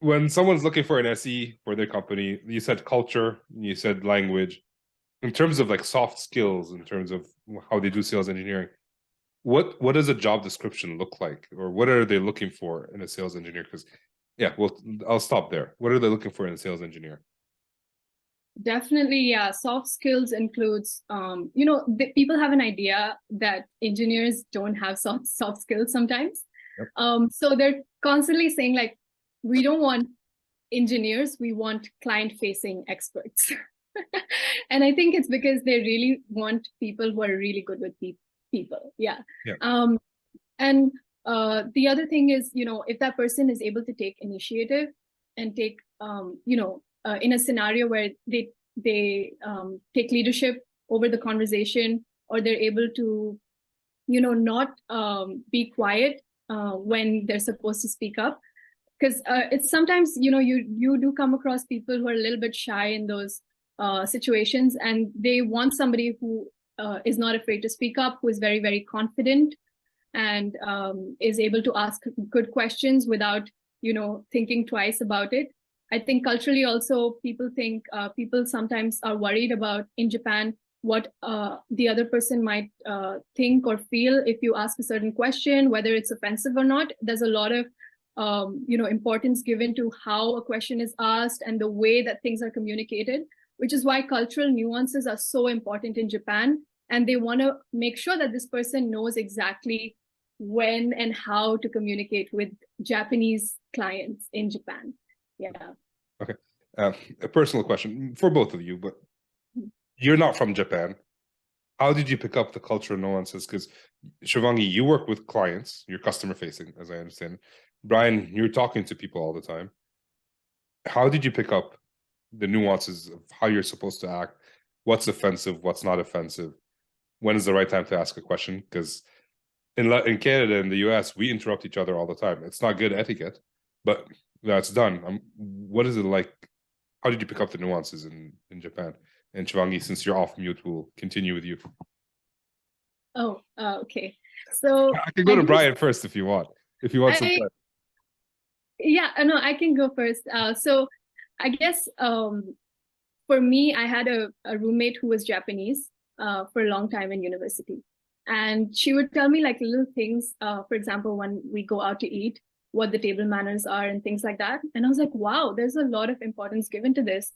when someone's looking for an SE for their company, you said culture, you said language. In terms of like soft skills, in terms of how they do sales engineering, what does a job description look like, or what are they looking for in a sales engineer? Because yeah, well, I'll stop there. What are they looking for in a sales engineer? Definitely, yeah. Soft skills includes, people have an idea that engineers don't have soft skills sometimes. Yep. So they're constantly saying like, we don't want engineers, we want client-facing experts. And I think it's because they really want people who are really good with people. Yeah. Yeah. And the other thing is, if that person is able to take initiative and take, in a scenario where they take leadership over the conversation, or they're able to, not be quiet when they're supposed to speak up. Because it's sometimes, you do come across people who are a little bit shy in those situations, and they want somebody who is not afraid to speak up, who is very, very confident, and is able to ask good questions without, thinking twice about it. I think culturally also people sometimes are worried about in Japan what the other person might think or feel if you ask a certain question, whether it's offensive or not. There's a lot of importance given to how a question is asked and the way that things are communicated, which is why cultural nuances are so important in Japan. And they want to make sure that this person knows exactly when and how to communicate with Japanese clients in Japan. Yeah. Okay. A personal question for both of you, but you're not from Japan. How did you pick up the cultural nuances? Because Shivangi, you work with clients, you're customer facing, as I understand. Brian, you're talking to people all the time. How did you pick up the nuances of how you're supposed to act? What's offensive? What's not offensive? When is the right time to ask a question? Because in Canada and the US, we interrupt each other all the time. It's not good etiquette, but that's done. What is it like? How did you pick up the nuances in Japan? And Shivangi, since you're off mute, we'll continue with you. Oh, okay. So I can go to Brian first if you want. If you want some time. Yeah, no, I can go first. So I guess for me, I had a roommate who was Japanese for a long time in university. And she would tell me like little things, for example, when we go out to eat, what the table manners are and things like that. And I was like, wow, there's a lot of importance given to this.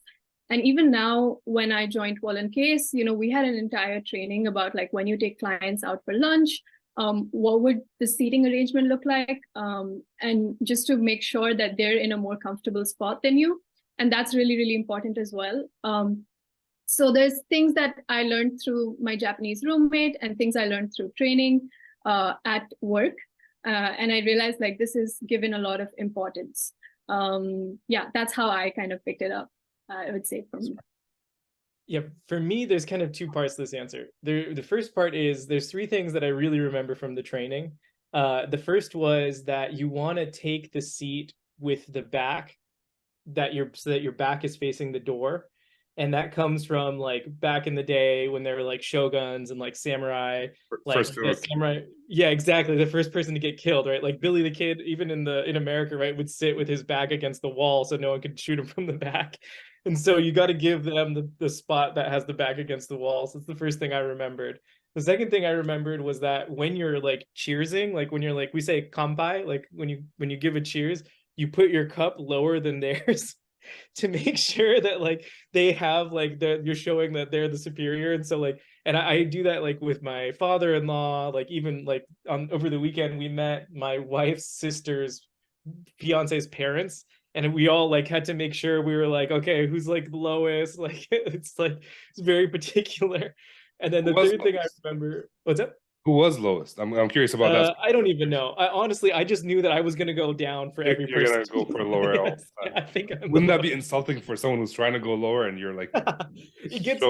And even now, when I joined Wall and Case, we had an entire training about like when you take clients out for lunch, what would the seating arrangement look like? And just to make sure that they're in a more comfortable spot than you. And that's really, really important as well. So there's things that I learned through my Japanese roommate and things I learned through training at work. And I realized like this is given a lot of importance. Yeah, that's how I kind of picked it up, I would say from me. Yeah, for me, there's kind of two parts to this answer. The first part is there's three things that I really remember from the training. The first was that you want to take the seat with the back so that your back is facing the door. And that comes from like back in the day when there were like shoguns and like samurai, like the samurai. Yeah, exactly. The first person to get killed, right? Like Billy the Kid, even in America, right, would sit with his back against the wall so no one could shoot him from the back. And so you got to give them the spot that has the back against the wall. So it's the first thing I remembered. The second thing I remembered was that when you're like cheersing, like when you're like, we say kanpai, like when you give a cheers, you put your cup lower than theirs to make sure that like they have like you're showing that they're the superior. And so like, and I do that like with my father-in-law, like even like over the weekend we met my wife's sister's fiance's parents, and we all like had to make sure we were like, okay, who's like the lowest, like it's very particular. And then the third thing I remember, what's up? Who was lowest? I'm curious about that. I don't even know. Honestly, I just knew that I was going to go down for every person. You're going to go for lower. Yes, I think wouldn't that be insulting for someone who's trying to go lower and you're like it gets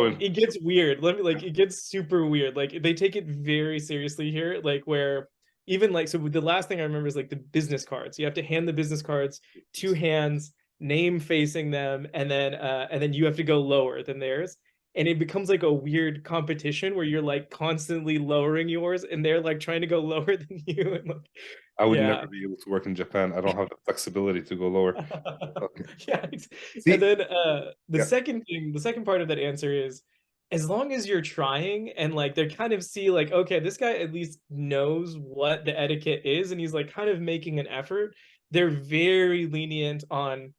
weird. It gets super weird. Like they take it very seriously here, like where even like, so the last thing I remember is like the business cards. You have to hand the business cards, two hands, name facing them, and then you have to go lower than theirs. And it becomes like a weird competition where you're like constantly lowering yours and they're like trying to go lower than you. And like, I would Yeah. never be able to work in Japan. I don't have the flexibility to go lower. Okay. Yeah. See, And then the yeah. second part of that answer is, as long as you're trying and like they kind of see like, okay, this guy at least knows what the etiquette is and he's like kind of making an effort, they're very lenient on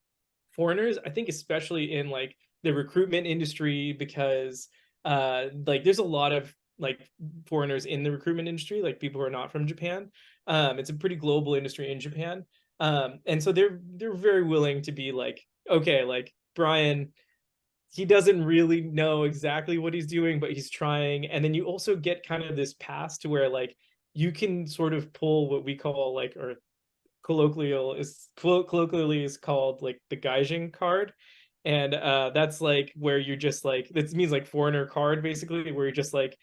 foreigners. I think especially in like the recruitment industry, because like there's a lot of like foreigners in the recruitment industry, like people who are not from Japan. It's a pretty global industry in Japan. And so they're very willing to be like, okay, like Brian, he doesn't really know exactly what he's doing, but he's trying. And then you also get kind of this pass to where like you can sort of pull what we call like, or colloquially is called like the Gaijin card. And that's like where you're just like, this means like foreigner card basically, where you're just like,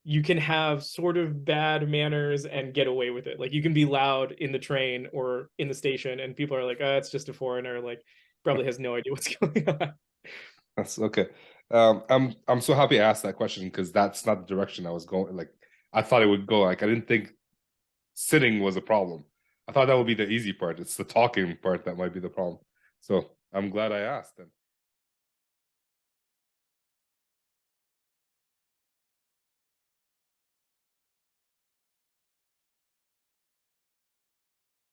you can have sort of bad manners and get away with it. Like you can be loud in the train or in the station and people are like, oh, it's just a foreigner, like probably has no idea what's going on. That's okay. I'm so happy I asked that question because that's not the direction I was going. Like I thought it would go. Like I didn't think sitting was a problem. I thought that would be the easy part. It's the talking part that might be the problem. So I'm glad I asked then.